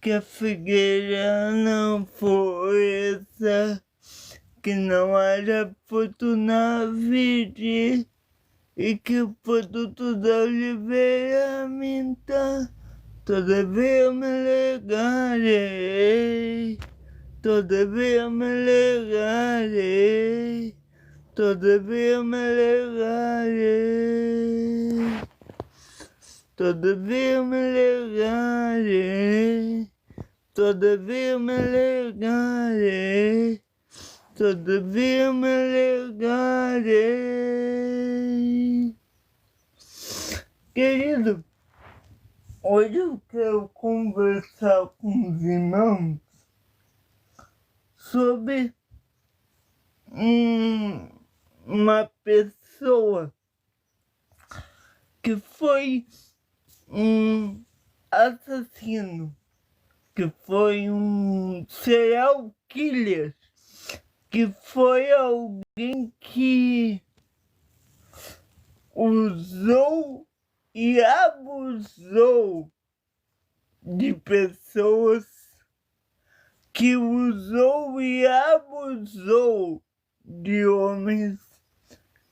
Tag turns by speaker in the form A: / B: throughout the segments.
A: que a figueira não floresça, que não haja fruto na vide, e que o produto da oliveira minta. Todavia me legarei, todavia me legarei, todavia me legarei, todavia me legarei, todavia me legarei, todavia me legarei. Querido, hoje eu quero conversar com os irmãos sobre uma pessoa que foi um assassino, que foi um serial killer, que foi alguém que usou e abusou de pessoas, que usou e abusou de homens,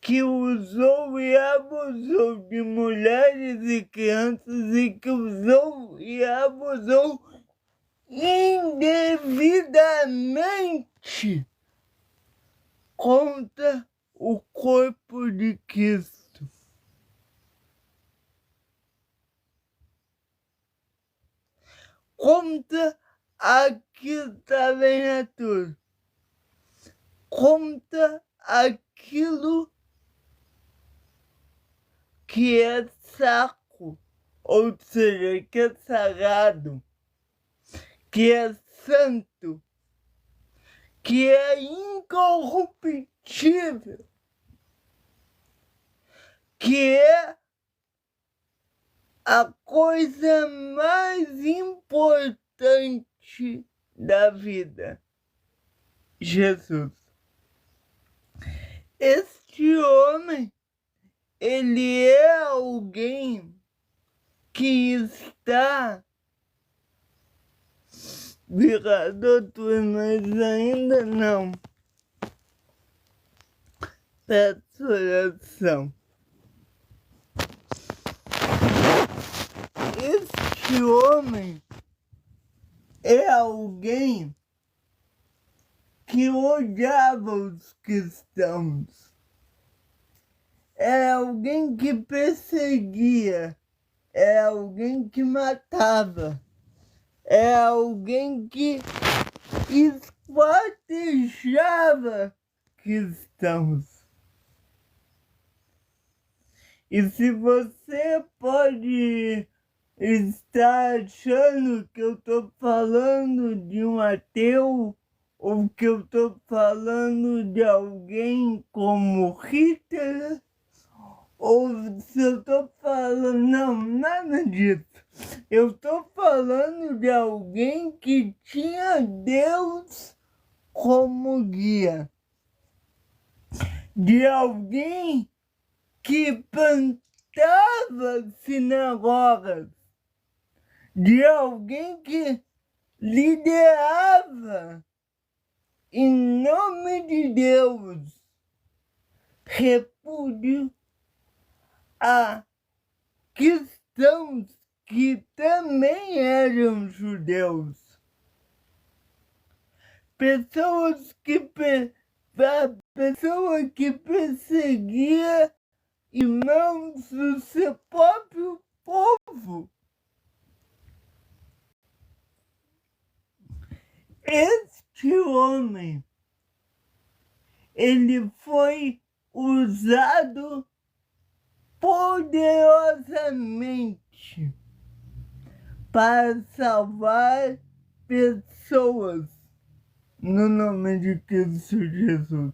A: que usou e abusou de mulheres e crianças, e que usou e abusou indevidamente contra o corpo de Cristo. Contra aquilo que estava em natura, contra aquilo que é sacro, ou seja, que é sagrado, que é santo, que é incorruptível, que é a coisa mais importante da vida: Jesus. Este homem, ele é alguém que está virado, doutor, mas ainda não. Peço oração. Este homem é alguém que odiava os cristãos. É alguém que perseguia. É alguém que matava. É alguém que esquartejava cristãos. E se você pode estar achando que eu estou falando de um ateu, ou que eu estou falando de alguém como Hitler, ou se eu estou falando... Não, nada disso. Eu estou falando de alguém que tinha Deus como guia. De alguém que plantava sinagogas. De alguém que liderava, em nome de Deus, repúdio a cristãos que também eram judeus. Pessoa que perseguia irmãos do seu próprio povo. Este homem, ele foi usado poderosamente para salvar pessoas no nome de Cristo Jesus.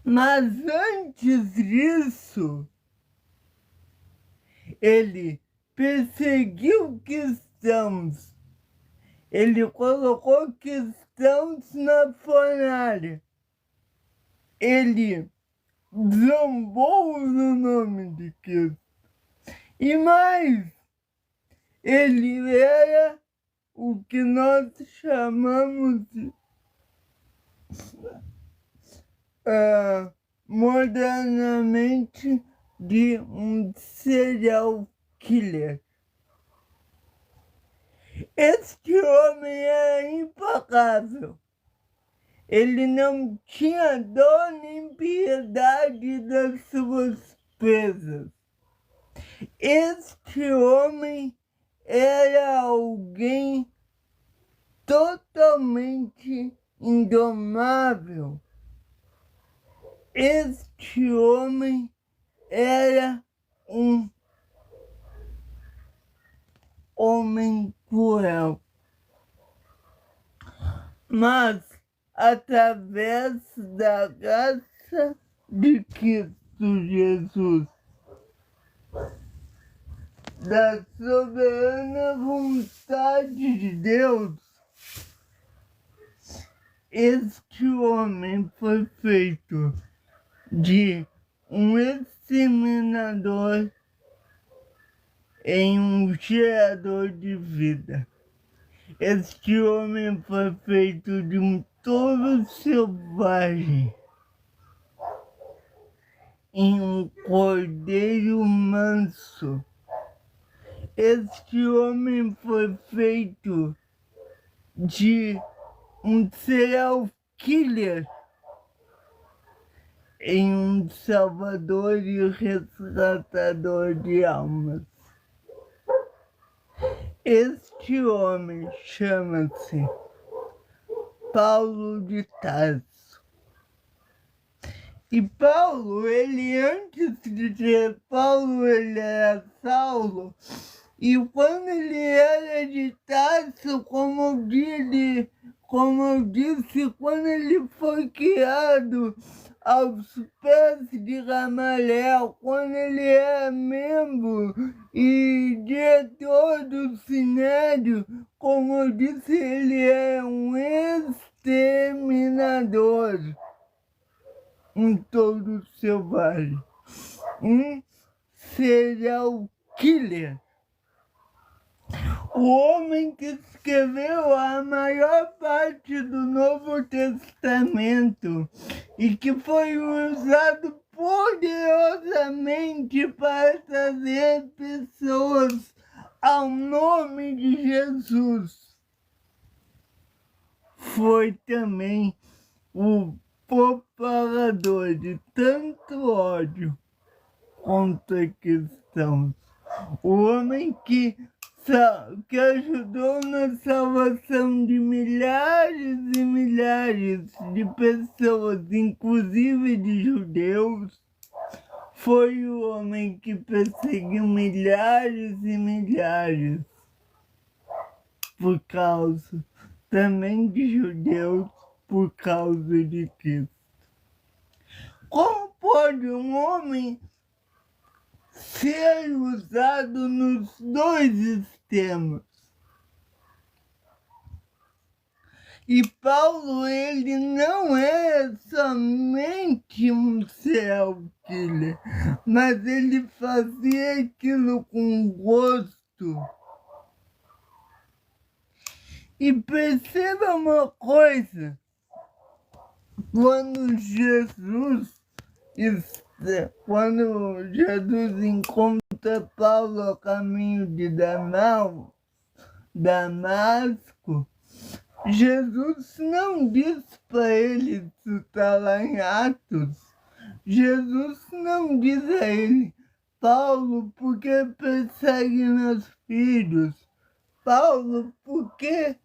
A: Mas antes disso, ele perseguiu cristãos. Ele colocou cristãos na fornalha. Ele zombou no nome de Cristo. E mais, ele era o que nós chamamos modernamente de um serial killer. Este homem era implacável. Ele não tinha dó nem piedade das suas presas. Este homem era alguém totalmente indomável. Este homem era um homem cruel. Mas, através da graça de Cristo Jesus, da soberana vontade de Deus, este homem foi feito de um exterminador em um gerador de vida. Este homem foi feito de um touro selvagem em um cordeiro manso. Este homem foi feito de um serial killer em um salvador e resgatador de almas. Este homem chama-se Paulo de Tarso. E Paulo, ele antes de ser Paulo, ele era Saulo. E quando ele era de Tarso, como eu disse, quando ele foi criado aos pés de Gamaliel, quando ele era membro e diretor do Sinédrio, como eu disse, ele é um exterminador, um touro selvagem, um serial killer. O homem que escreveu a maior parte do Novo Testamento e que foi usado poderosamente para trazer pessoas ao nome de Jesus, foi também o propagador de tanto ódio contra cristãos. O homem que ajudou na salvação de milhares e milhares de pessoas, inclusive de judeus, foi o homem que perseguiu milhares e milhares por causa também de judeus, por causa de Cristo. Como pode um homem ser usado nos dois extremos? E Paulo, ele não é somente um serial killer, mas ele fazia aquilo com gosto. E perceba uma coisa, quando Jesus encontra Paulo ao caminho de Damasco, Jesus não diz para ele, isso está lá em Atos, Jesus não diz a ele: Paulo, por que persegue meus filhos? Paulo, por que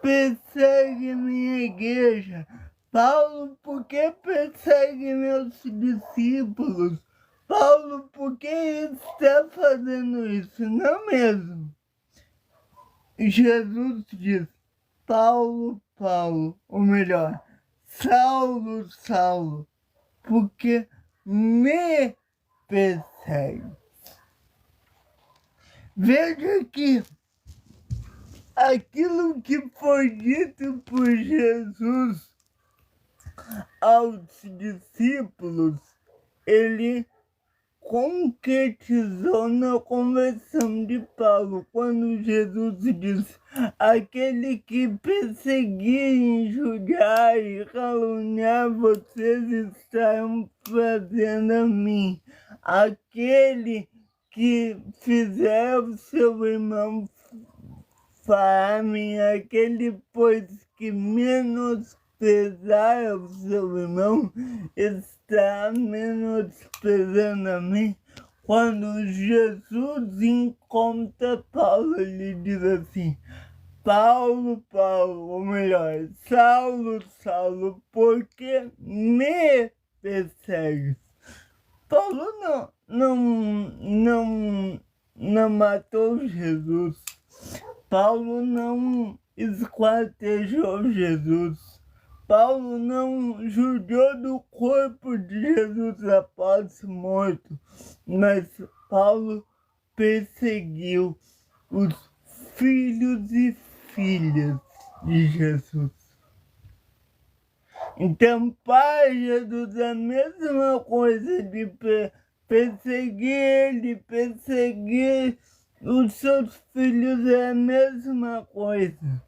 A: persegue minha igreja? Paulo, por que persegue meus discípulos? Paulo, por que está fazendo isso? Não mesmo. Jesus diz: Paulo, Paulo, ou melhor, Saulo, Saulo, porque me persegue. Veja que aquilo que foi dito por Jesus aos discípulos, ele concretizou na conversão de Paulo, quando Jesus disse: aquele que perseguir, injuriar e caluniar vocês estarão fazendo a mim. Aquele que fizer o seu irmão fame, aquele, pois, que menosprezar o seu irmão está menosprezando a mim. Quando Jesus encontra Paulo, ele diz assim: Paulo, Paulo, ou melhor, Saulo, Saulo, por que me persegues? Paulo não matou Jesus. Paulo não esquartejou Jesus. Paulo não judiou do corpo de Jesus após morto, mas Paulo perseguiu os filhos e filhas de Jesus. Então, para Jesus, a mesma coisa de perseguir ele, perseguir os seus filhos é a mesma coisa.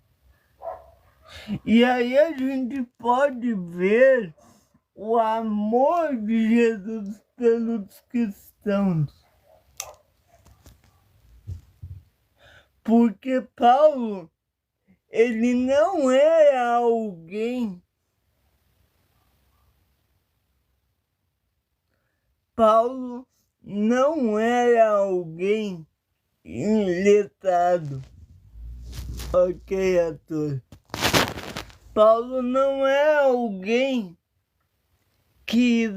A: E aí a gente pode ver o amor de Jesus pelos cristãos. Porque Paulo, ele não era alguém. Paulo não era alguém iletrado. Ok, ator. Paulo não é alguém que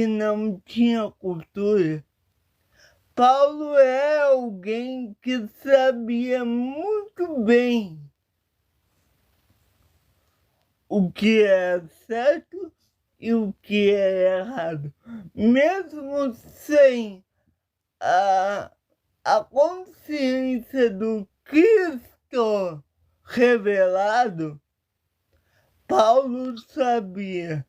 A: não tinha cultura. Paulo é alguém que sabia muito bem o que é certo e o que é errado. Mesmo sem a consciência do Cristo revelado, Paulo sabia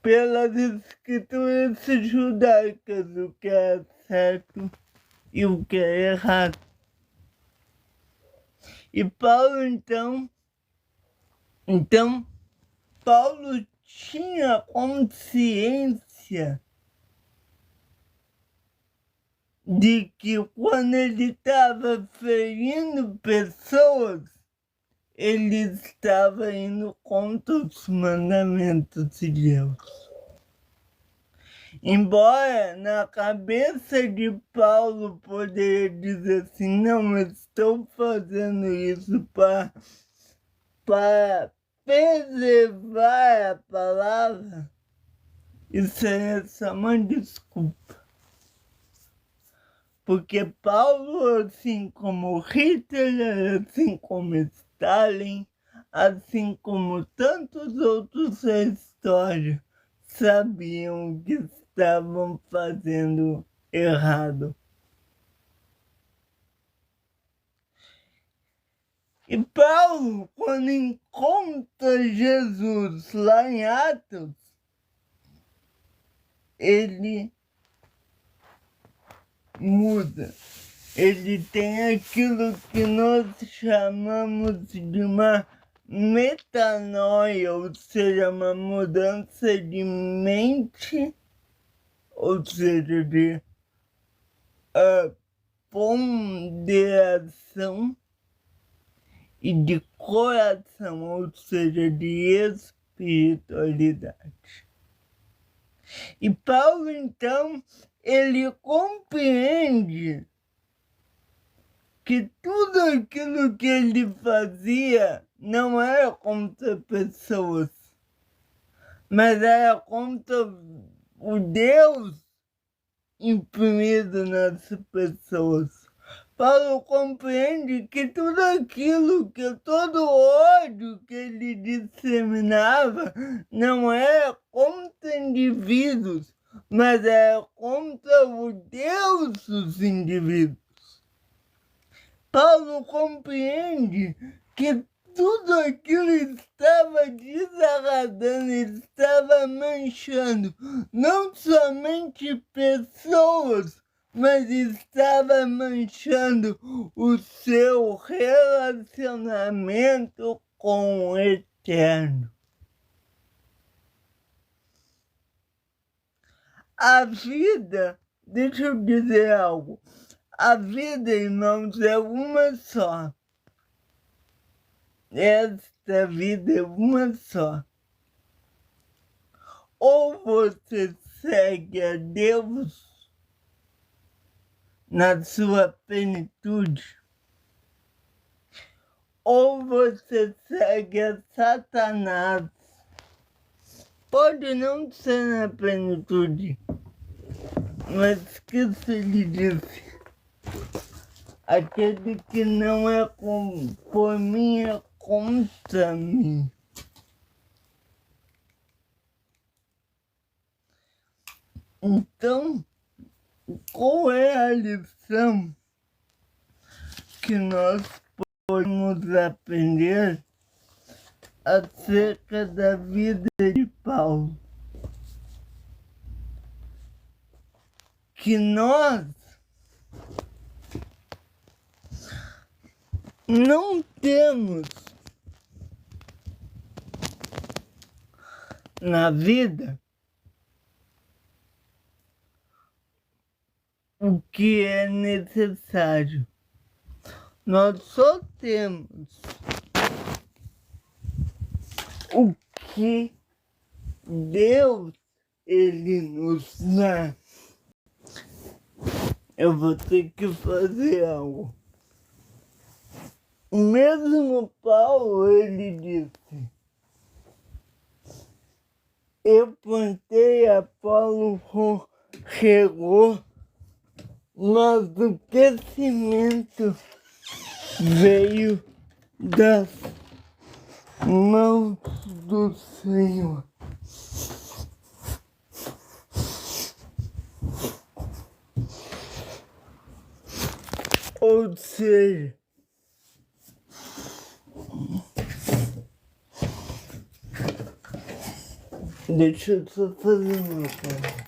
A: pelas escrituras judaicas o que é certo e o que é errado. E Paulo, então Paulo tinha consciência de que quando ele estava ferindo pessoas, ele estava indo contra os mandamentos de Deus. Embora na cabeça de Paulo poderia dizer assim: não, eu estou fazendo isso para preservar a palavra, isso é só uma desculpa. Porque Paulo, assim como Hitler, assim como Stalin, assim como tantos outros da história, sabiam que estavam fazendo errado. E Paulo, quando encontra Jesus lá em Atos, ele muda. Ele tem aquilo que nós chamamos de uma metanoia, ou seja, uma mudança de mente, ou seja, de ponderação e de coração, ou seja, de espiritualidade. E Paulo, então, ele compreende que tudo aquilo que ele fazia não era contra pessoas, mas era contra o Deus imprimido nas pessoas. Paulo compreende que tudo aquilo, todo ódio que ele disseminava não era contra indivíduos, mas era contra o Deus dos indivíduos. Paulo compreende que tudo aquilo estava desagradando, estava manchando não somente pessoas, mas estava manchando o seu relacionamento com o Eterno. A vida, deixa eu dizer algo, a vida, irmãos, é uma só. Esta vida é uma só. Ou você segue a Deus na sua plenitude, ou você segue a Satanás. Pode não ser na plenitude, mas que se lhe disse, aquele que não é por mim é contra mim. Então, qual é a lição que nós podemos aprender acerca da vida de Paulo? Que nós não temos na vida o que é necessário. Nós só temos o que Deus, Ele nos dá. Eu vou ter que fazer algo. Mesmo Paulo, ele disse: eu plantei, Apolo regou, mas o crescimento veio das mãos do Senhor. Ou seja, deixa eu só fazer uma coisa.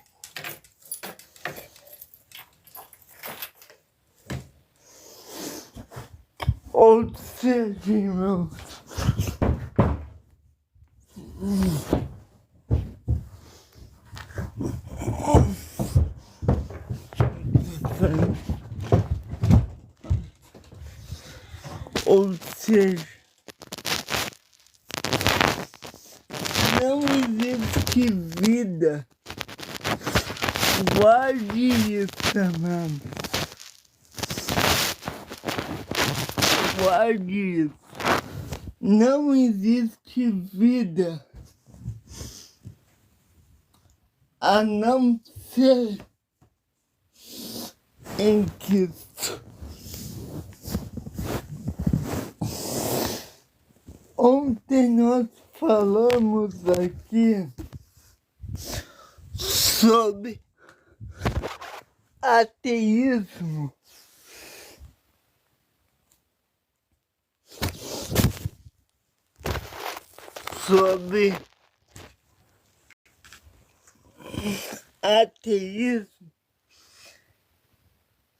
A: Ou seja, irmãos, ou seja, não existe vida. Guarde isso, amado. Guarde isso. Não existe vida a não ser em Cristo. Ontem nós falamos aqui sobre ateísmo. Sobre ateísmo.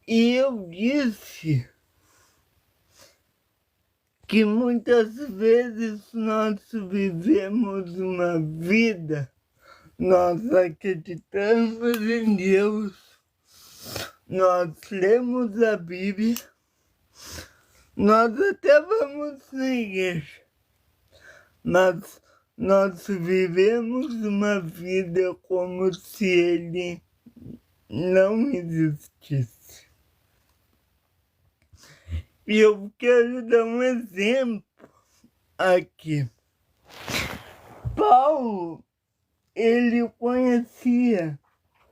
A: E eu disse que muitas vezes nós vivemos uma vida, nós acreditamos em Deus, nós lemos a Bíblia, nós até vamos na igreja, mas nós vivemos uma vida como se Ele não existisse. E eu quero dar um exemplo aqui. Paulo, ele conhecia,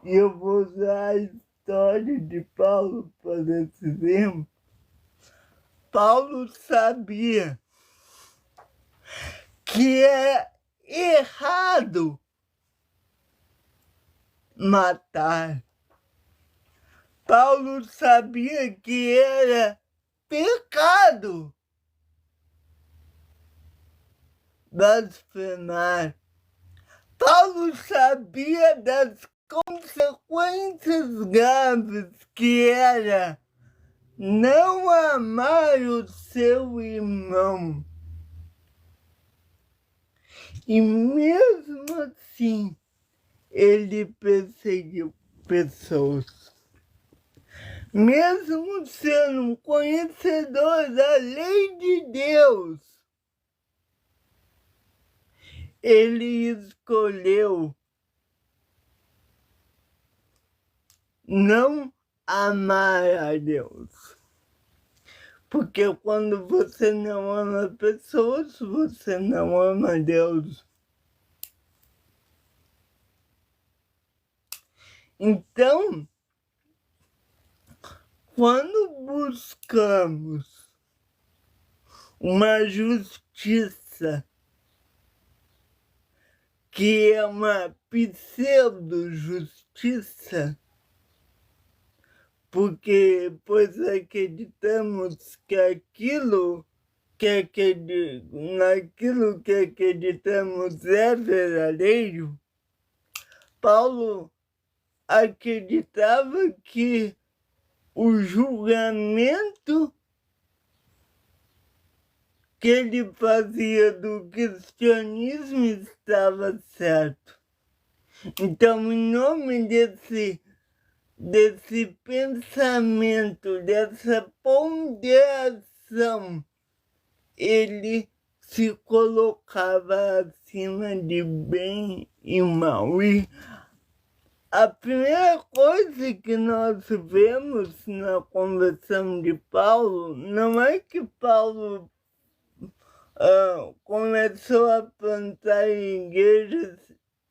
A: e eu vou usar a história de Paulo para esse exemplo. Paulo sabia que é errado matar. Paulo sabia que era pecado blasfemar. Paulo sabia das consequências graves que era não amar o seu irmão. E mesmo assim, ele perseguiu pessoas. Mesmo sendo um conhecedor da lei de Deus, ele escolheu não amar a Deus. Porque quando você não ama pessoas, você não ama Deus. Então, quando buscamos uma justiça que é uma pseudo-justiça, porque pois acreditamos que naquilo que acreditamos é verdadeiro, Paulo acreditava que o julgamento que ele fazia do cristianismo estava certo. Então, em nome desse pensamento, dessa ponderação, ele se colocava acima de bem e mal. E a primeira coisa que nós vemos na conversão de Paulo não é que Paulo começou a plantar igrejas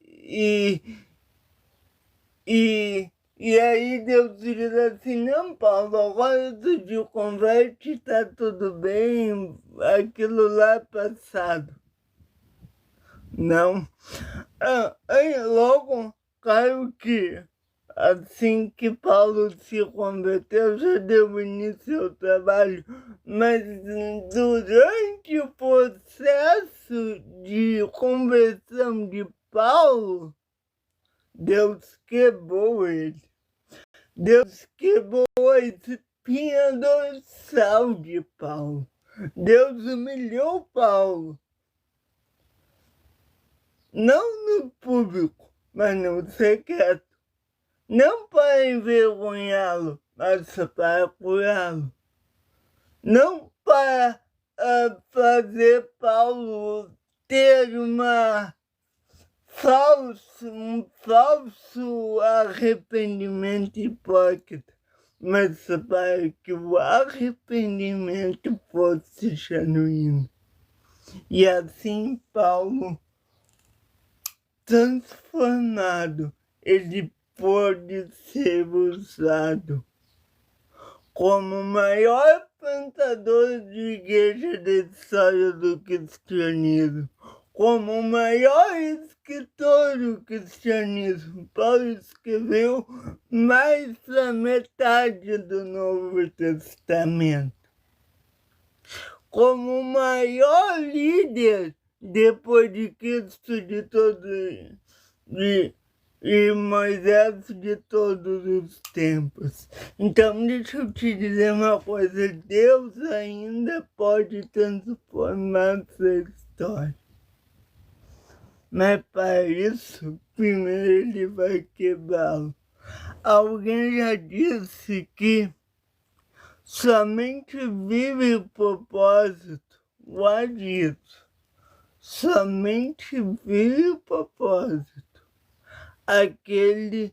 A: e aí Deus diz assim, não, Paulo, agora tu te converte, tá tudo bem, aquilo lá é passado. Não. Aí logo, claro que assim que Paulo se converteu, já deu início ao trabalho, mas durante o processo de conversão de Paulo, Deus quebrou ele. Deus quebrou a espinha dorsal de Paulo. Deus humilhou Paulo. Não no público, mas no secreto. Não para envergonhá-lo, mas para curá-lo. Não para fazer Paulo ter um falso arrependimento hipócrita, mas para que o arrependimento fosse genuíno. E assim Paulo, transformado, ele pode ser usado como o maior plantador de igreja da história do cristianismo, como o maior escritor do cristianismo. Paulo escreveu mais da metade do Novo Testamento. Como o maior líder depois de Cristo de todos e Moisés de todos os tempos. Então, deixa eu te dizer uma coisa, Deus ainda pode transformar sua história. Mas para isso, primeiro ele vai quebrá-lo. Alguém já disse que somente vive o propósito, guarde isso. Somente vive o propósito aquele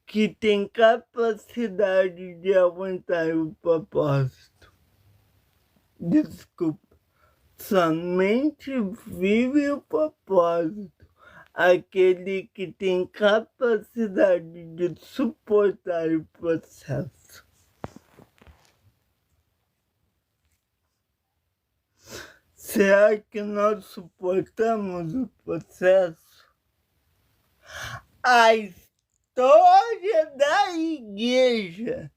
A: que tem capacidade de aguentar o propósito. Desculpa. Somente vive o propósito aquele que tem capacidade de suportar o processo. Será que nós suportamos o processo? A história da igreja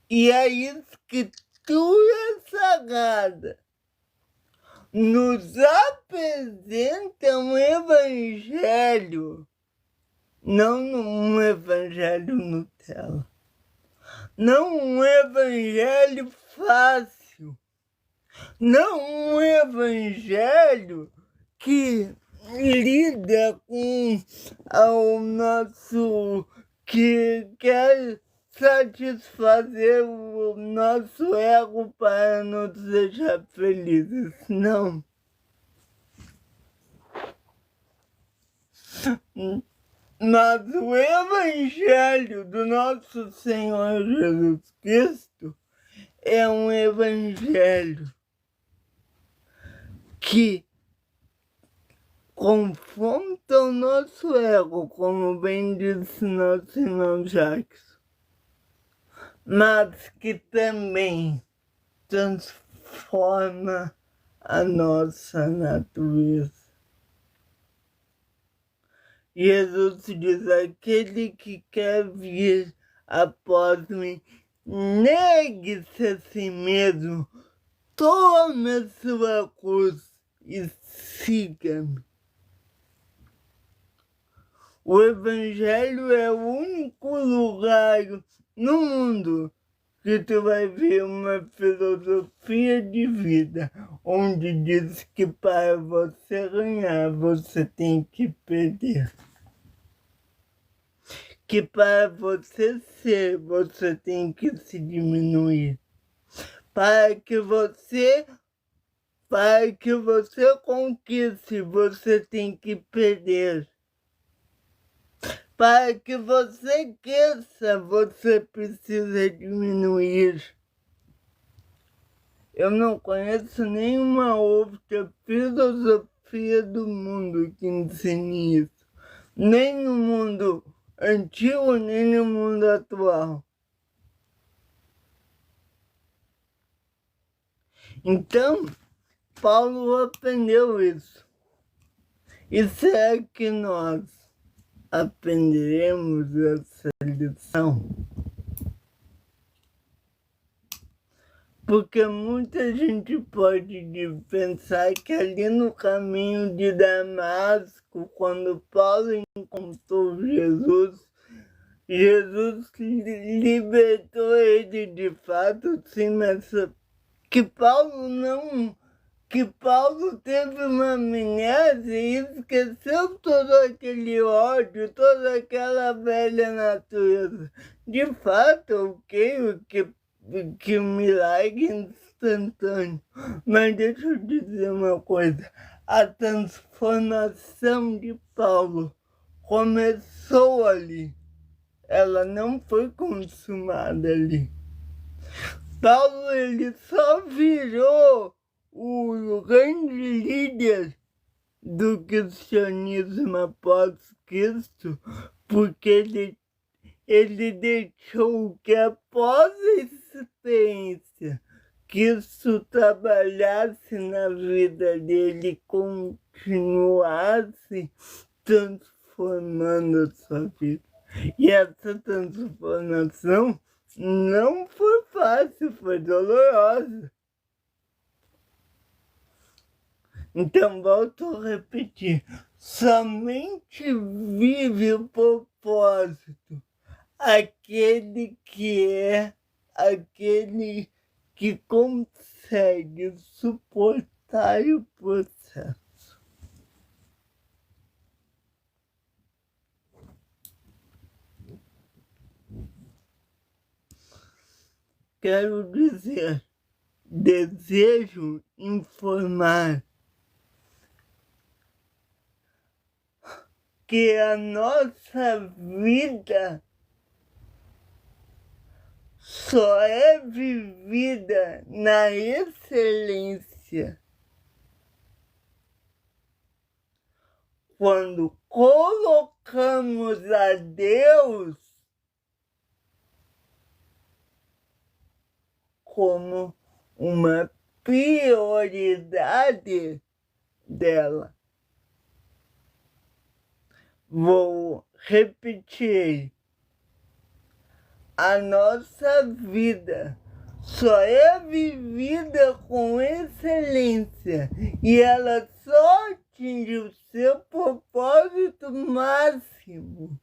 A: e a escritura sagrada nos apresenta um evangelho, não um evangelho Nutella, não um evangelho fácil, não um evangelho que lida com o nosso, que quer satisfazer o nosso ego para nos deixar felizes. Não. Mas o evangelho do nosso Senhor Jesus Cristo é um evangelho que confronta o nosso ego, como bem disse nosso irmão Jacques, mas que também transforma a nossa natureza. Jesus diz: aquele que quer vir após mim, negue-se a si mesmo, tome a sua cruz e siga-me. O Evangelho é o único lugar no mundo que tu vai ver uma filosofia de vida, onde diz que para você ganhar, você tem que perder. Que para você ser, você tem que se diminuir. Para que você conquiste, você tem que perder. Para que você cresça, você precisa diminuir. Eu não conheço nenhuma outra filosofia do mundo que ensine isso. Nem no mundo antigo, nem no mundo atual. Então, Paulo aprendeu isso. E será que nós aprenderemos essa lição? Porque muita gente pode pensar que ali no caminho de Damasco, quando Paulo encontrou Jesus, Jesus libertou ele de fato, sim, mas que Paulo teve uma amnésia e esqueceu todo aquele ódio, toda aquela velha natureza. De fato, eu creio que o milagre é instantâneo. Mas deixa eu dizer uma coisa. A transformação de Paulo começou ali. Ela não foi consumada ali. Paulo, ele só virou o grande líder do cristianismo após Cristo, porque ele deixou que após a experiência Cristo trabalhasse na vida dele, continuasse transformando a sua vida. E essa transformação não foi fácil, foi dolorosa. Então, volto a repetir, somente vive o propósito aquele que consegue suportar o processo. Quero dizer, desejo informar que a nossa vida só é vivida na excelência quando colocamos a Deus como uma prioridade dela. Vou repetir. A nossa vida só é vivida com excelência E ela só atinge o seu propósito máximo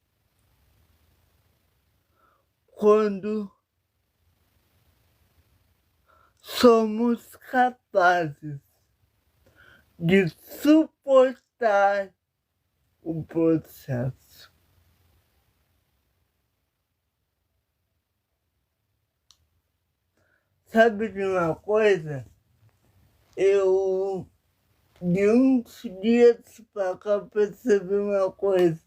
A: quando somos capazes de suportar o processo. Sabe de uma coisa? Eu, de uns dias pra cá, percebi uma coisa.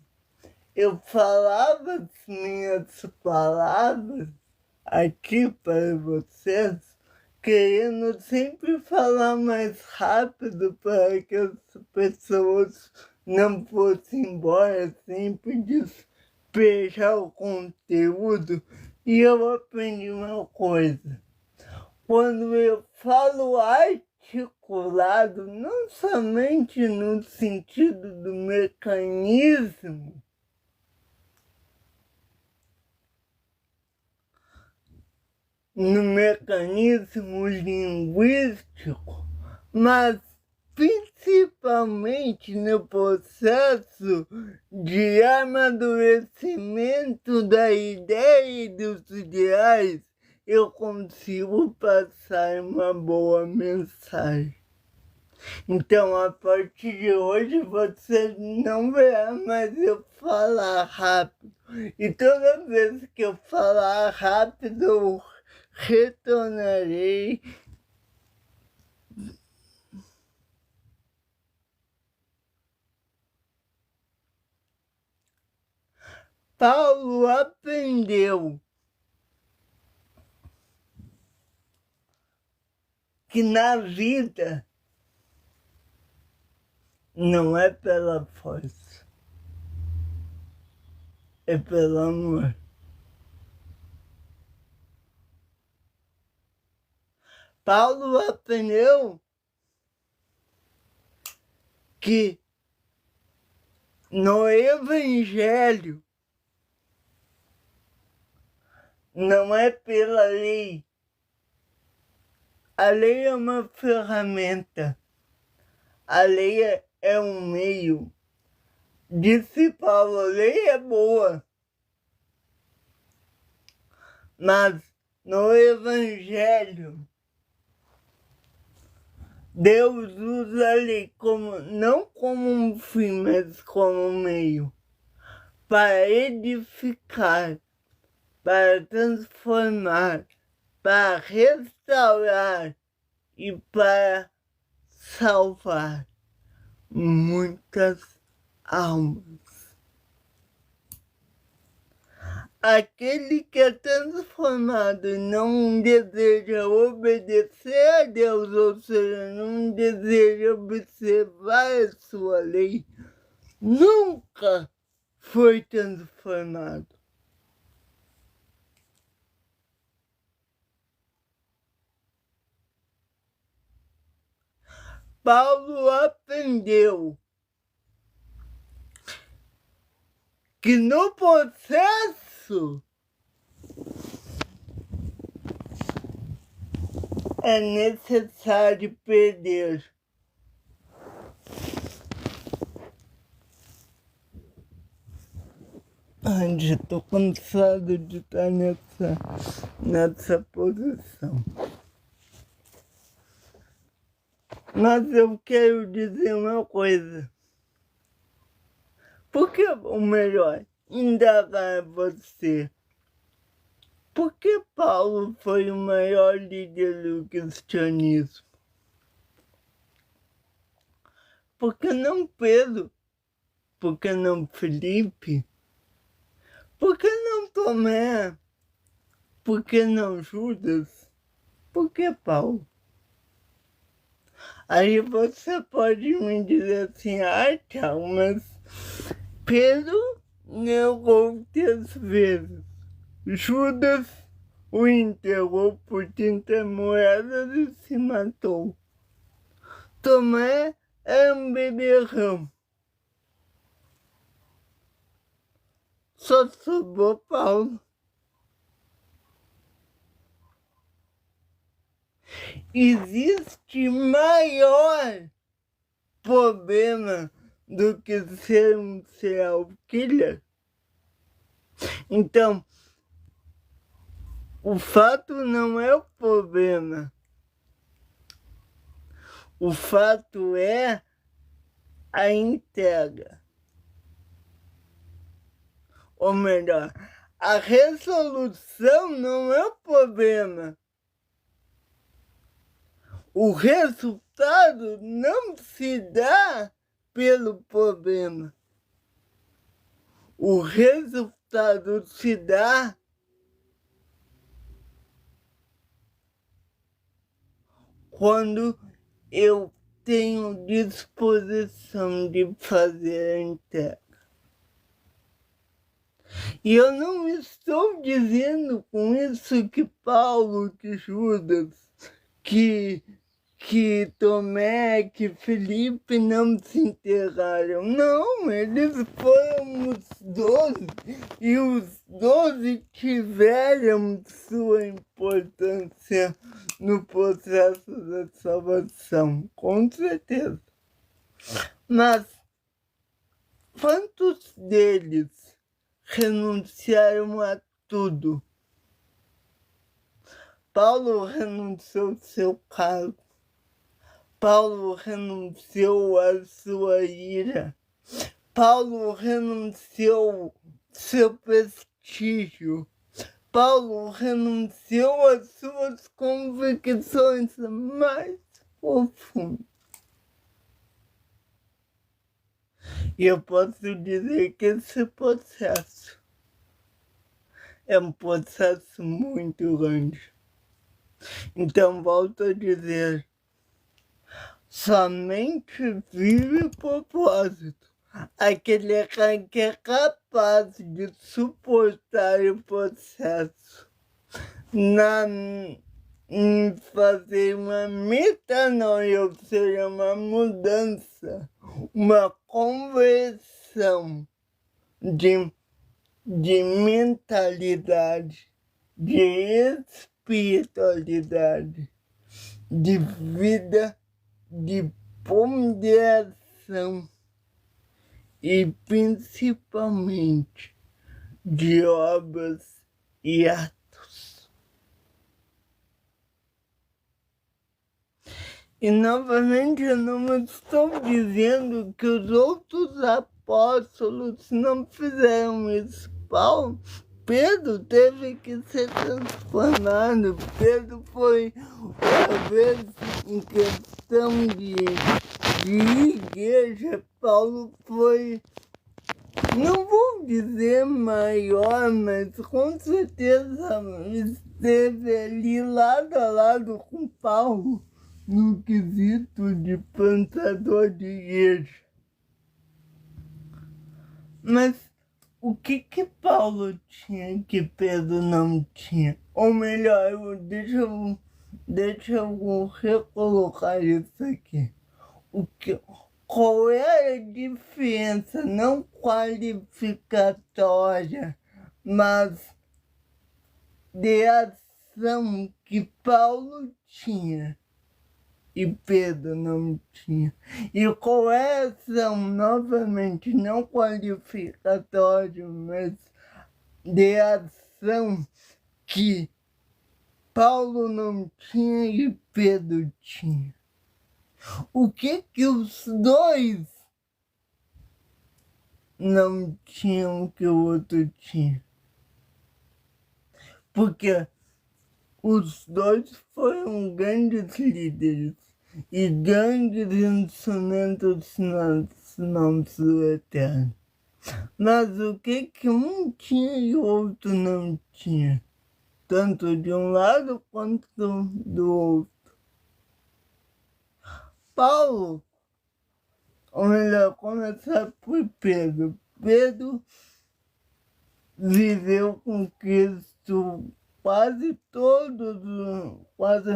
A: Eu falava as minhas palavras aqui para vocês, querendo sempre falar mais rápido para que as pessoas não fossem embora, sempre despejar o conteúdo. E eu aprendi uma coisa. Quando eu falo articulado, não somente no sentido do mecanismo, no mecanismo linguístico, mas principalmente no processo de amadurecimento da ideia e dos ideais, eu consigo passar uma boa mensagem. Então, a partir de hoje, você não verá mais eu falar rápido. E toda vez que eu falar rápido, eu retornarei. Paulo aprendeu que na vida não é pela força, é pelo amor. Paulo aprendeu que no Evangelho não é pela lei. A lei é uma ferramenta. A lei é um meio. Disse Paulo, a lei é boa. Mas no Evangelho, Deus usa a lei não como um fim, mas como um meio. Para edificar, para transformar, para restaurar e para salvar muitas almas. Aquele que é transformado e não deseja obedecer a Deus, ou seja, não deseja observar a sua lei, nunca foi transformado. Paulo aprendeu que no processo é necessário perder. Ai, já tô cansado de estar nessa posição. Mas eu quero dizer uma coisa. Porque, ou melhor, indagar você. Por que Paulo foi o maior líder do cristianismo? Por que não Pedro? Por que não Felipe? Por que não Tomé? Por que não Judas? Por que Paulo? Aí você pode me dizer assim, Tchau, mas Pedro negou 3 vezes. Judas o entregou por 30 moedas e se matou. Tomé é um beberrão. Só sobrou Paulo. Existe maior problema do que ser um serial killer. Então, o fato não é o problema. O fato é a entrega. Ou melhor, a resolução não é o problema. O resultado não se dá pelo problema. O resultado se dá quando eu tenho disposição de fazer a entrega. E eu não estou dizendo com isso que Paulo, que Judas, que Tomé, que Felipe não se entregaram. Não, eles foram os 12 e os 12 tiveram sua importância no processo da salvação, com certeza. Mas quantos deles renunciaram a tudo? Paulo renunciou ao seu cargo. Paulo renunciou à sua ira. Paulo renunciou seu prestígio. Paulo renunciou às suas convicções mais profundas. E eu posso dizer que esse processo é um processo muito grande. Então, volto a dizer, somente vive o propósito aquele que é capaz de suportar o processo em fazer uma metanoia, ou seja, uma mudança, uma conversão de mentalidade, de espiritualidade, de vida, de ponderação e principalmente de obras e atos. E novamente eu não estou dizendo que os outros apóstolos não fizeram isso. Pedro teve que ser transformado. Pedro foi, talvez, em questão de igreja, Paulo foi, não vou dizer maior, mas com certeza esteve ali lado a lado com Paulo no quesito de plantador de igreja. Mas o que Paulo tinha que Pedro não tinha? Ou melhor, deixa eu recolocar isso aqui. Qual é a diferença, não qualificatória, mas de ação que Paulo tinha e Pedro não tinha? E qual é a ação, novamente, não qualificatória, mas de ação que Paulo não tinha e Pedro tinha? O que os dois não tinham que o outro tinha? Porque os dois foram grandes líderes e grandes instrumentos nas mãos do Eterno. Mas o que um tinha e o outro não tinha? Tanto de um lado quanto do outro. Paulo, ou melhor, começar por Pedro. Pedro viveu com Cristo quase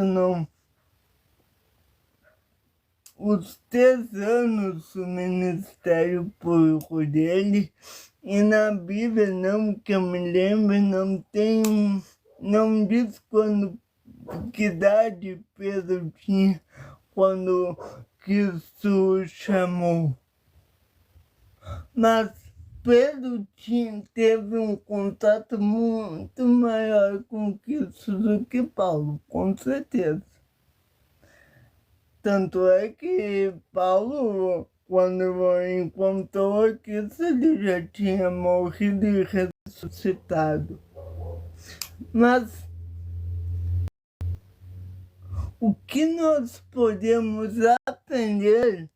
A: não, os 3 anos do ministério público dele, e na Bíblia, não que eu me lembre, não diz que idade Pedro tinha quando Cristo chamou. Mas Pedro teve um contato muito maior com Cristo do que Paulo, com certeza. Tanto é que Paulo, quando encontrou Cristo, ele já tinha morrido e ressuscitado. Mas o que nós podemos aprender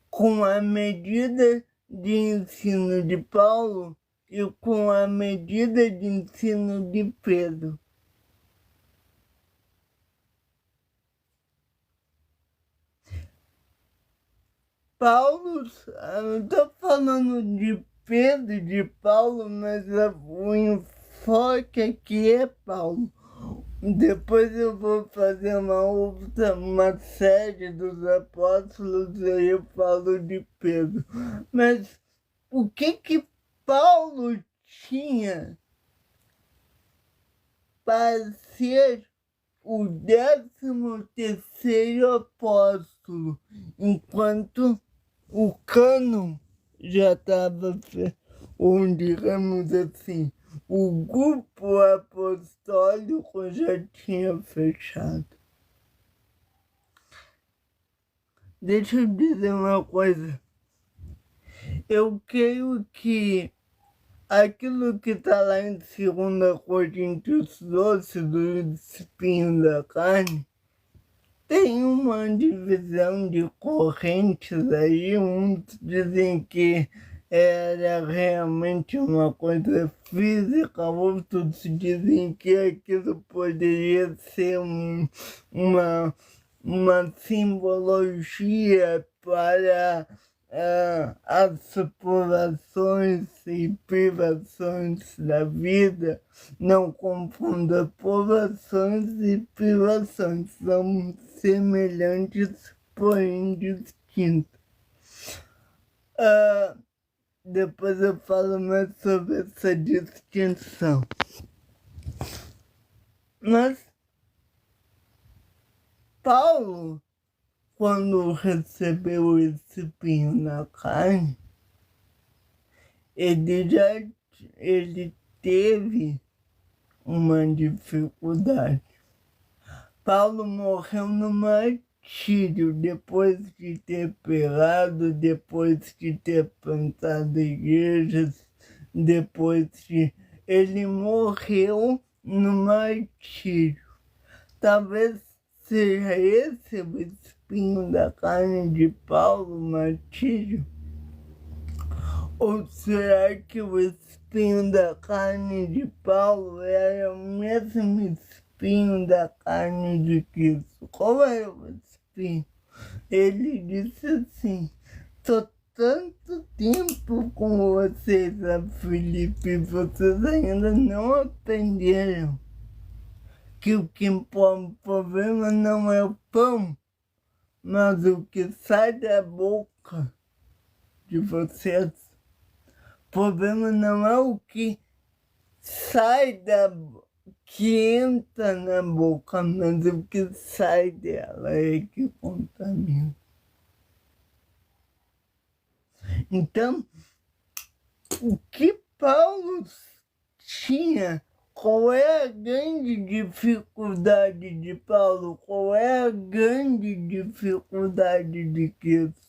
A: com a medida de ensino de Paulo e com a medida de ensino de Pedro? Paulo, eu estou falando de Pedro e de Paulo, mas o enfoque aqui é Paulo. Depois eu vou fazer uma série dos apóstolos, aí eu falo de Pedro. Mas o que Paulo tinha para ser o 13º apóstolo, enquanto o cânon já estava, ou digamos assim, o grupo apostólico já tinha fechado. Deixa eu dizer uma coisa. Eu creio que aquilo que está lá em 2 Coríntios 12, do espinho da carne, tem uma divisão de correntes aí. Uns dizem que era realmente uma coisa física, outros dizem que aquilo poderia ser uma simbologia para as provações e privações da vida. Não confunda provações e privações, são semelhantes, porém distintos. Depois eu falo mais sobre essa distinção. Mas Paulo, quando recebeu esse espinho na carne, ele teve uma dificuldade. Paulo morreu no martírio depois de ter pregado, depois de ter plantado igrejas, ele morreu no martírio. Talvez seja esse o espinho da carne de Paulo, o martírio? Ou será que o espinho da carne de Paulo era o mesmo espinho da carne de Cristo? Qual era o espinho? Ele disse assim: estou tanto tempo com vocês, Filipe, vocês ainda não aprenderam que o problema não é o pão, mas o que sai da boca de vocês. O problema não é o que sai que entra na boca, mas o que sai dela é que contamina. Então, o que Paulo tinha? Qual é a grande dificuldade de Paulo? Qual é a grande dificuldade de Cristo?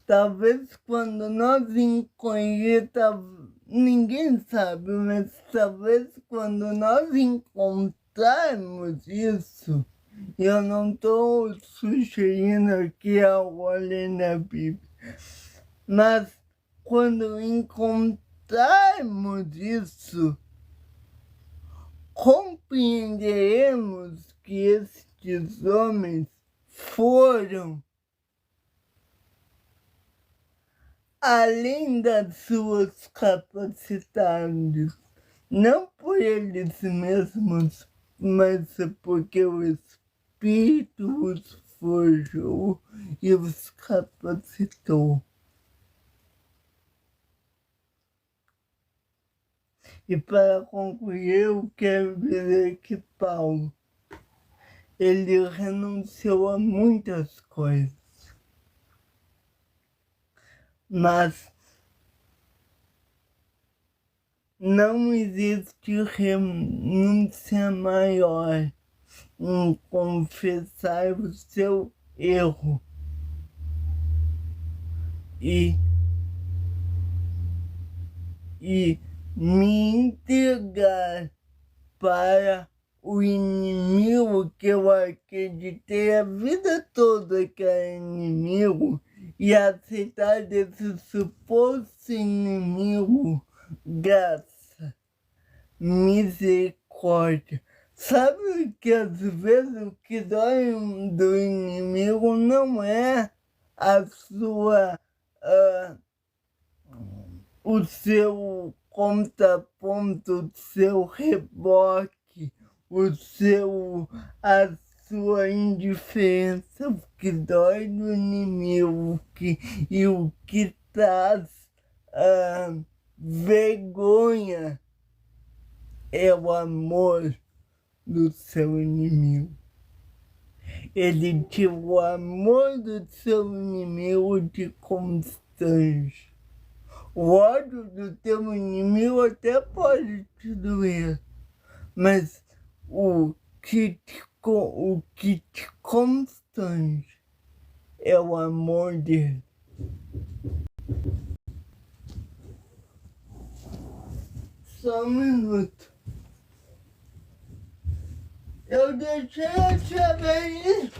A: Talvez quando nós ninguém sabe, mas talvez quando nós encontrarmos isso, eu não estou sugerindo aqui algo além na Bíblia, mas quando encontrarmos isso, compreenderemos que estes homens foram além das suas capacidades, não por eles mesmos, mas porque o Espírito os forjou e os capacitou. E para concluir, eu quero dizer que Paulo, ele renunciou a muitas coisas, mas não existe renúncia maior em confessar o seu erro e me entregar para o inimigo que eu acreditei a vida toda que era inimigo e aceitar desse suposto inimigo graça, misericórdia. Sabe que às vezes o que dói do inimigo não é a sua o seu contraponto, o seu reboque, a sua indiferença, o que dói do inimigo e o que traz vergonha é o amor do seu inimigo. Ele tira o amor do seu inimigo de constante. O ódio do teu inimigo até pode te doer, mas o que te constrange é o amor dele. Só um minuto. Eu deixei a chave aí.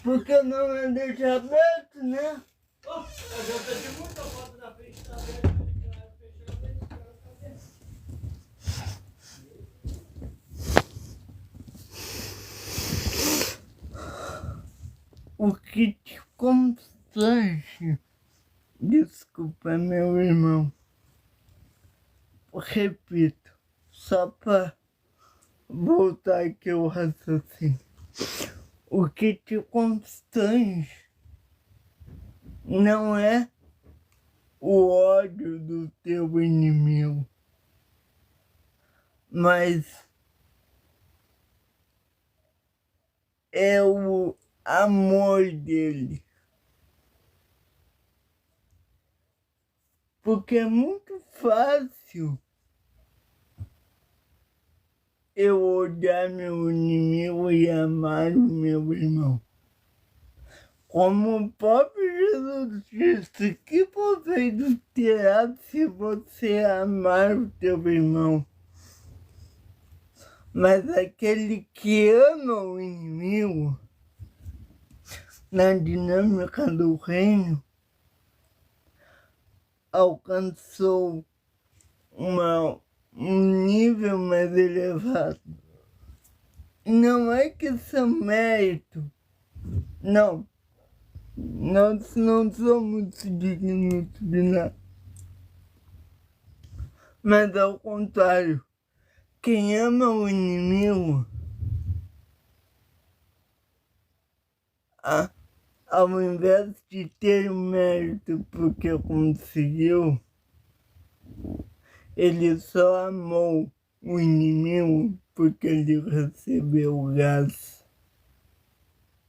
A: Porque não é deixar aberto, né?
B: Oh, eu já perdi muita foto na frente, tá aberto.
A: O que te constrange, desculpa, meu irmão, repito, só para voltar aqui o raciocínio. O que te constrange não é o ódio do teu inimigo, mas é o amor dele. Porque é muito fácil eu odiar meu inimigo e amar o meu irmão. Como o próprio Jesus disse, que proveito terá se você amar o teu irmão? Mas aquele que ama o inimigo, na dinâmica do reino, alcançou um nível mais elevado. Não é que seu mérito, não. Nós não somos dignos de nada. Mas ao contrário, quem ama o inimigo, ao invés de ter o mérito porque conseguiu, ele só amou o inimigo porque ele recebeu graça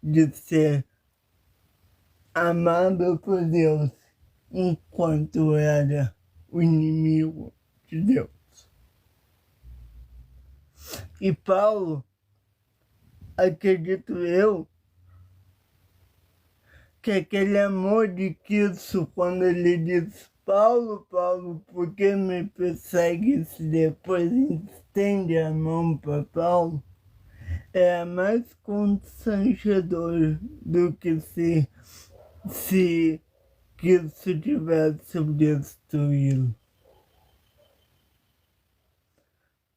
A: de ser amado por Deus enquanto era o inimigo de Deus. E Paulo, acredito eu, que aquele amor de Cristo, quando ele diz, Paulo, Paulo, por que me persegues? Depois estende a mão para Paulo, é mais constrangedor do que se Cristo tivesse destruído.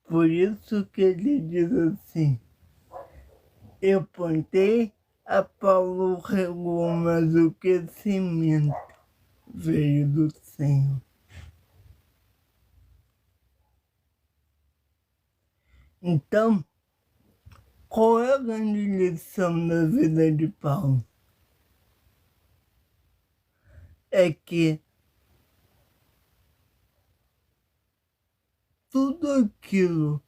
A: Por isso que ele diz assim, eu plantei, a Paulo regou, mas o crescimento veio do Senhor. Então, qual é a grande lição da vida de Paulo? é que tudo aquilo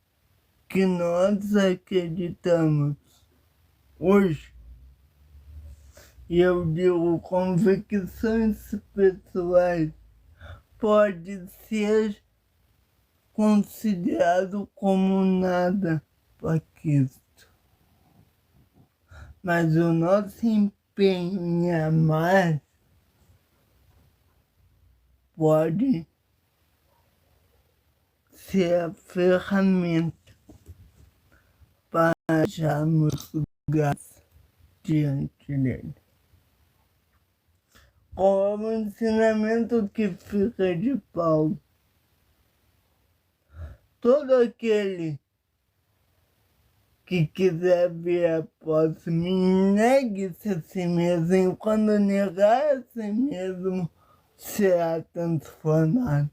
A: que nós acreditamos hoje, e eu digo convicções pessoais, pode ser considerado como nada para Cristo. Mas o nosso empenho em amar pode ser a ferramenta para acharmos graça diante dele. Qual é o ensinamento que fica de Paulo? Todo aquele que quiser vir após mim, negue-se a si mesmo, e quando negar a si mesmo, será transformado.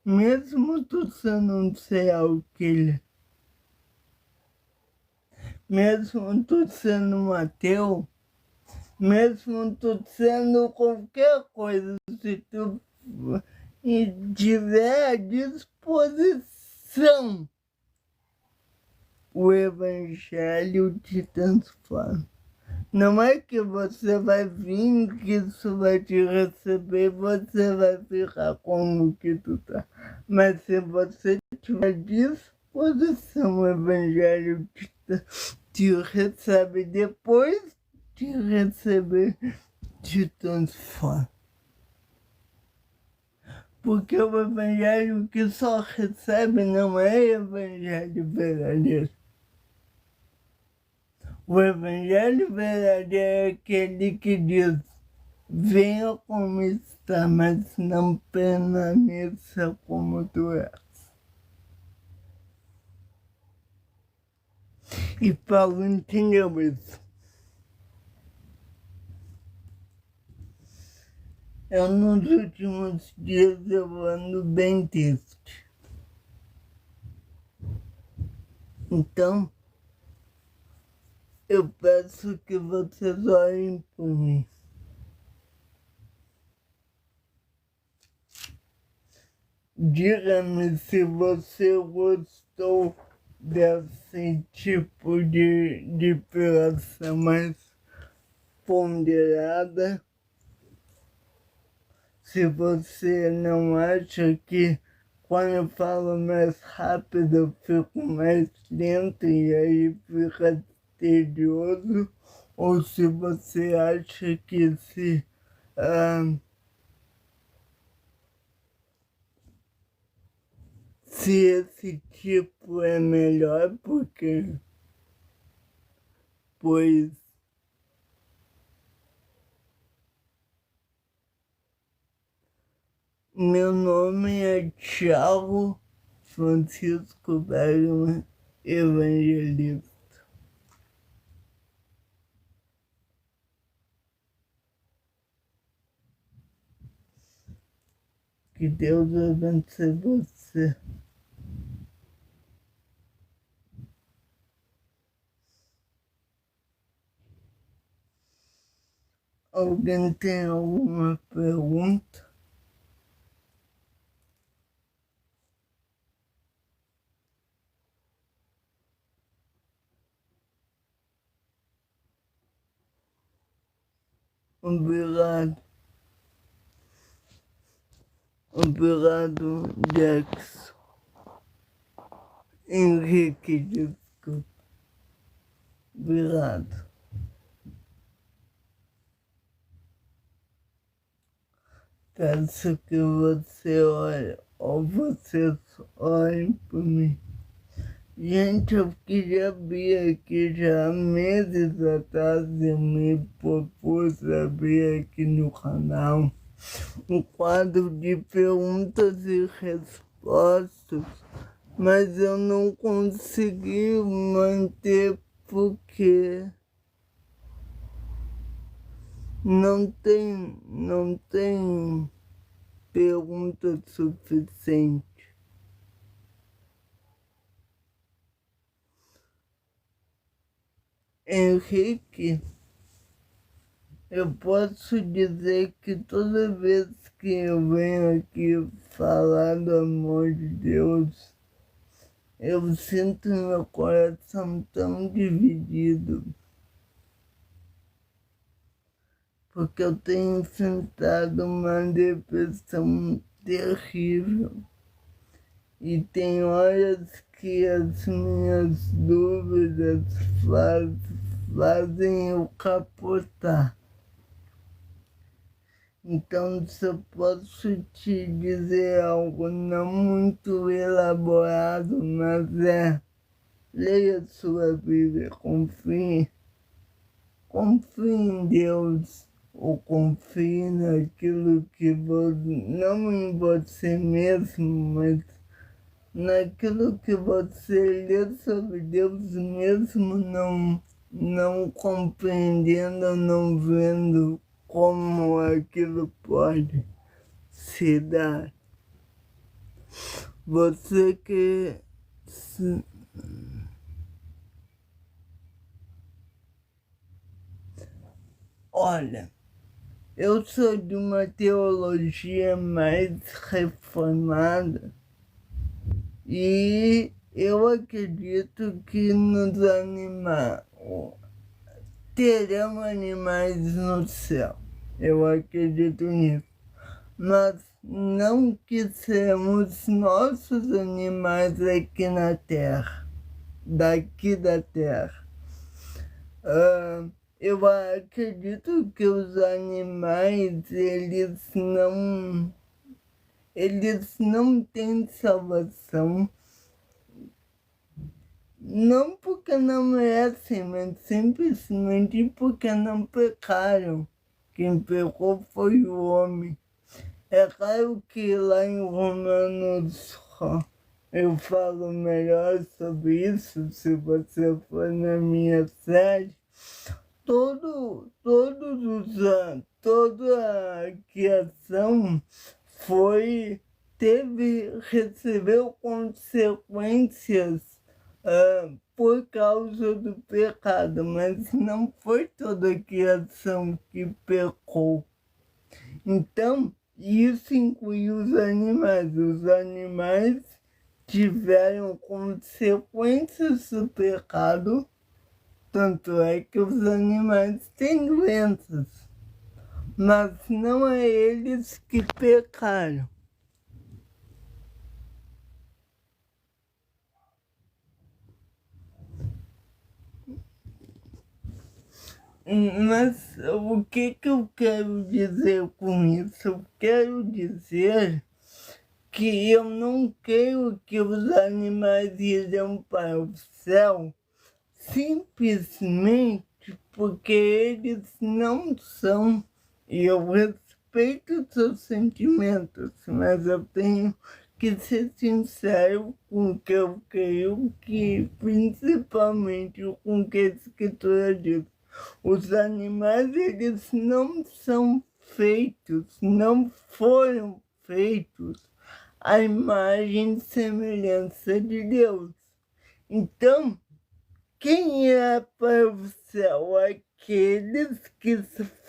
A: Mesmo tu sendo um serial killer, mesmo tu sendo um ateu, mesmo tu sendo qualquer coisa, se tu tiver à disposição, o Evangelho te transforma. Não é que você vai vir, que isso vai te receber, você vai ficar como que tu tá. Mas se você tiver disposição, o Evangelho te recebe, depois de receber, te transforma. Porque o Evangelho que só recebe não é Evangelho verdadeiro. O Evangelho verdadeiro é aquele que diz: venha como está, mas não permaneça como tu és. E Paulo entendeu isso. Nos últimos dias eu ando bem triste. Então, eu peço que vocês orem por mim. Diga-me se você gostou desse tipo de pregação mais ponderada. Se você não acha que quando eu falo mais rápido eu fico mais lento e aí fica tedioso, ou se você acha que se esse tipo é melhor, pois meu nome é Thiago Francisco Bergman, evangelista. Que Deus abençoe você. Alguém tem alguma pergunta? Obrigado. Obrigado, Jackson. Henrique, desculpa. Obrigado. Peço que você olhe, ou vocês olhem por mim. Gente, eu queria vir aqui já há meses atrás, eu me propus a vir aqui no canal um quadro de perguntas e respostas, mas eu não consegui manter porque não tem pergunta suficiente. Henrique, eu posso dizer que toda vez que eu venho aqui falar do amor de Deus, eu sinto meu coração tão dividido, porque eu tenho enfrentado uma depressão terrível e tem horas que as minhas dúvidas fazem eu capotar. Então, se eu posso te dizer algo não muito elaborado, mas leia sua Bíblia, confie em Deus, ou confie naquilo que você, não em você mesmo, mas naquilo que você lê sobre Deus mesmo, não compreendendo, não vendo como aquilo pode se dar. Você que olha, eu sou de uma teologia mais reformada e eu acredito que nos animais terão animais no céu. Eu acredito nisso. Mas não que seremos nossos animais aqui na Terra, daqui da Terra. Eu acredito que os animais, eles não têm salvação, não porque não merecem, mas simplesmente porque não pecaram. Quem pecou foi o homem. É claro que lá em Romanos eu falo melhor sobre isso, se você for na minha série. Toda a criação recebeu consequências por causa do pecado, mas não foi toda a criação que pecou. Então, isso inclui os animais. Os animais tiveram consequências do pecado, tanto é que os animais têm doenças, mas não é eles que pecaram. Mas o que eu quero dizer com isso? Eu quero dizer que eu não creio que os animais irão para o céu simplesmente porque eles não são. E eu respeito seus sentimentos, mas eu tenho que ser sincero com o que eu creio, que principalmente com o que a Escritura diz. Os animais, eles não são feitos, não foram feitos à imagem e semelhança de Deus. Então, quem é para o céu? Aqueles que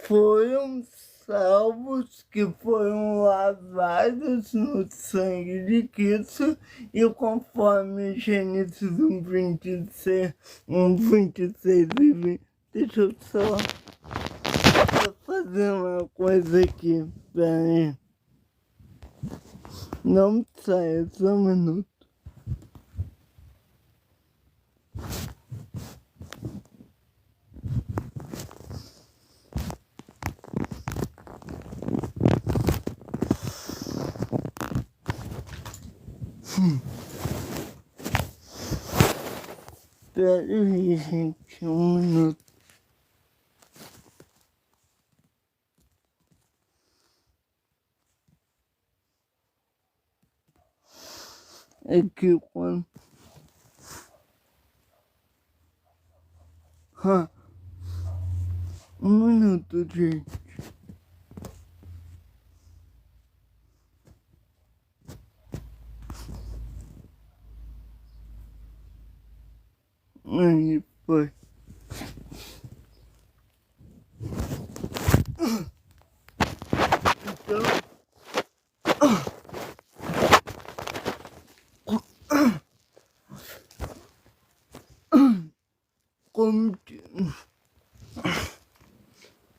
A: foram salvos, que foram lavados no sangue de Cristo, e conforme Gênesis 1:26 e 20. Deixa eu só fazer uma coisa aqui, peraí. Não saia, só um minuto. Peraí, gente, um minuto. É que quando... Um minuto, gente. Aí, foi. Então,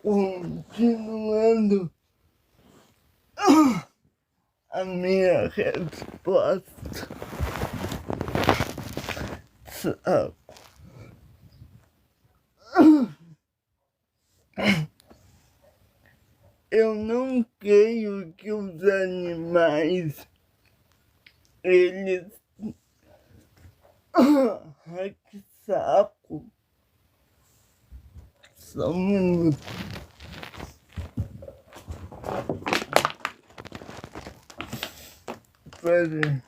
A: continuando a minha resposta. Eu não creio que os animais, eles... Ai, que saco. Só um minuto. Peraí.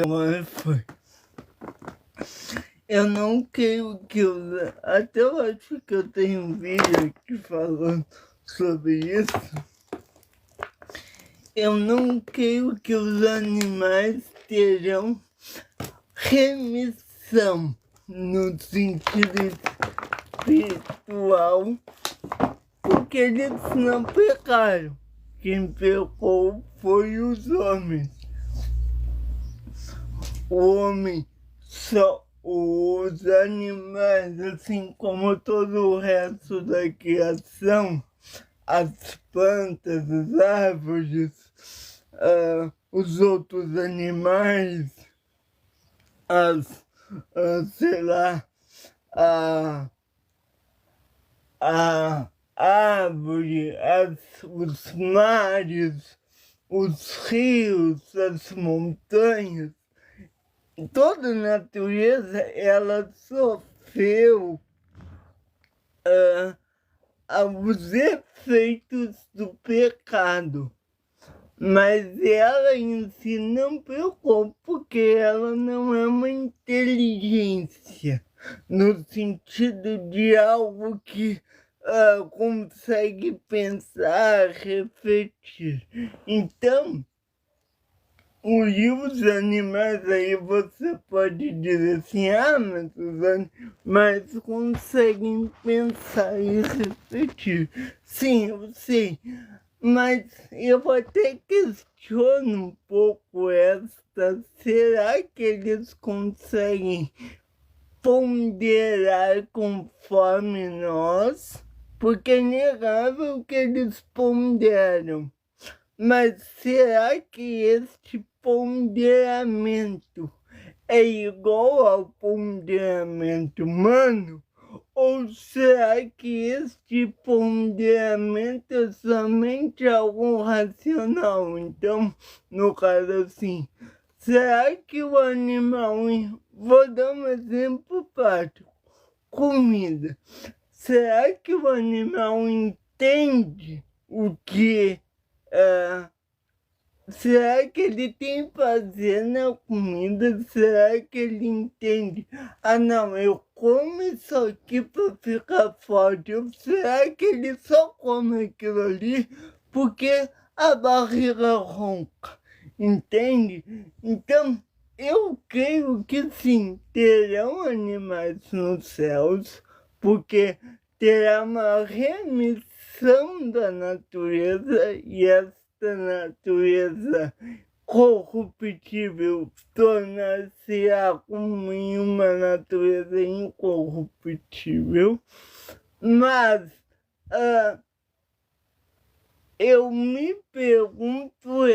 A: Agora foi. Eu não creio que os... Até eu acho que eu tenho um vídeo aqui falando sobre isso. Eu não creio que os animais terão remissão no sentido espiritual, porque eles não pecaram. Quem pecou foi os homens. O homem só... Os animais, assim como todo o resto da criação, as plantas, as árvores, os outros animais, sei lá, a árvore, os mares, os rios, as montanhas, toda a natureza, ela sofreu os efeitos do pecado, mas ela em si não pecou, porque ela não é uma inteligência, no sentido de algo que consegue pensar, refletir. Então, os animais, aí você pode dizer assim, mas os animais conseguem pensar e refletir. Sim, eu sei, mas eu até questiono um pouco esta, será que eles conseguem ponderar conforme nós? Porque é inegável que eles ponderam. Mas será que este ponderamento é igual ao ponderamento humano? Ou será que este ponderamento é somente algo racional? Então, no caso assim, será que o animal... Vou dar um exemplo prático. Comida. Será que o animal entende o que... será que ele tem prazer na comida? Será que ele entende? Não, eu como isso aqui para ficar forte. Será que ele só come aquilo ali porque a barriga ronca? Entende? Então, eu creio que sim, terão animais nos céus, porque terá uma remissão da natureza, e esta natureza corruptível tornar-se-á em uma natureza incorruptível. Mas eu me pergunto,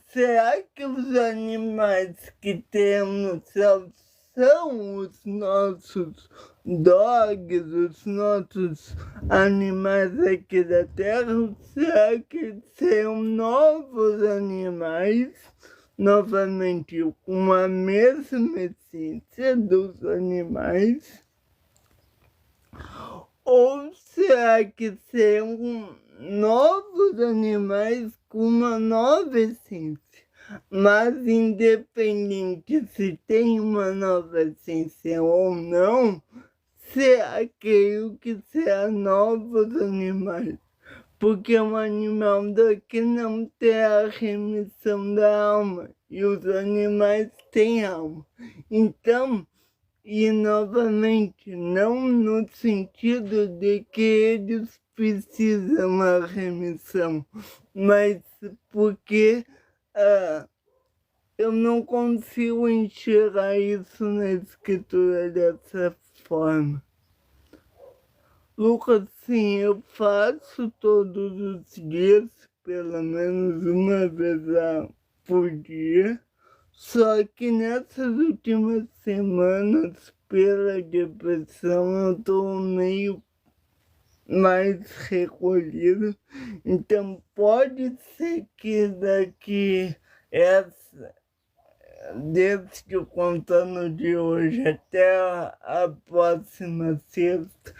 A: será que os animais que temos no céu são os nossos dogs, os nossos animais aqui da Terra? Ou será que serão novos animais, novamente com a mesma essência dos animais? Ou será que serão novos animais com uma nova essência? Mas independente se tem uma nova ciência ou não, creio que será novos animais. Porque um animal daqui não tem a remissão da alma, e os animais têm alma. Então, e novamente, não no sentido de que eles precisam da remissão, mas porque eu não consigo enxergar isso na escritura dessa forma. Lucas, sim, eu faço todos os dias, pelo menos uma vez por dia. Só que nessas últimas semanas, pela depressão, eu tô meio mais recolhido. Então pode ser que desde o contando de hoje até a próxima sexta,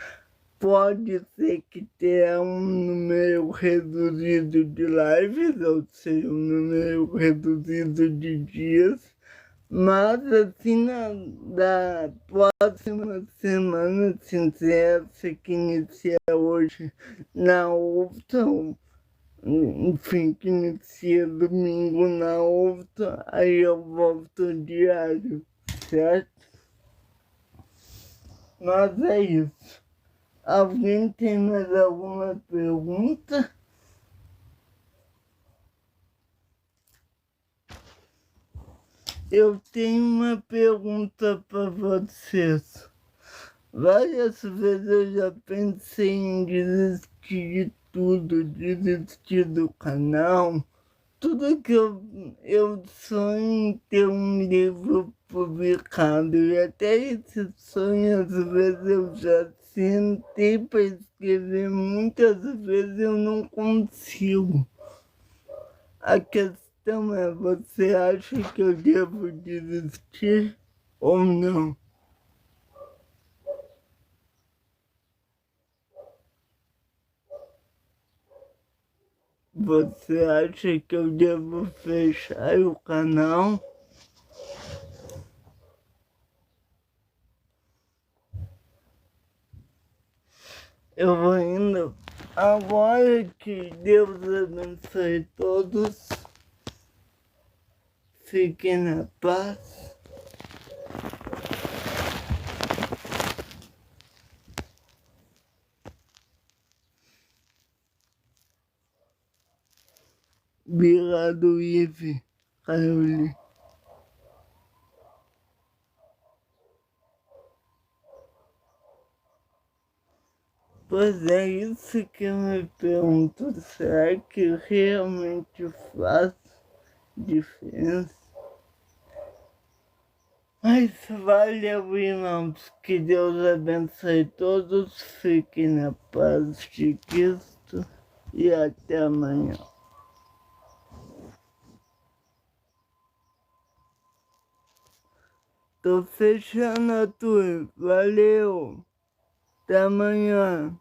A: pode ser que tenha um número reduzido de lives, ou seja, um número reduzido de dias, mas assim, da próxima semana, assim, se essa que inicia hoje, na outra, enfim, que inicia domingo na outra, aí eu volto diário, certo? Mas é isso. Alguém tem mais alguma pergunta? Eu tenho uma pergunta para vocês. Várias vezes eu já pensei em desistir de tudo, desistir do canal. Tudo que eu sonho em ter um livro publicado. E até esse sonho, às vezes, eu já sentei para escrever. Muitas vezes eu não consigo. A questão é, você acha que eu devo desistir ou não? Você acha que eu devo fechar o canal? Eu vou indo. Agora, que Deus abençoe todos. Fiquem na paz. Obrigado, Ive, Caroline. Pois é isso que eu me pergunto. Será que realmente faz diferença? Mas valeu, irmãos. Que Deus abençoe todos. Fiquem na paz de Cristo. E até amanhã. Tô fechando a tour. Valeu. Até amanhã.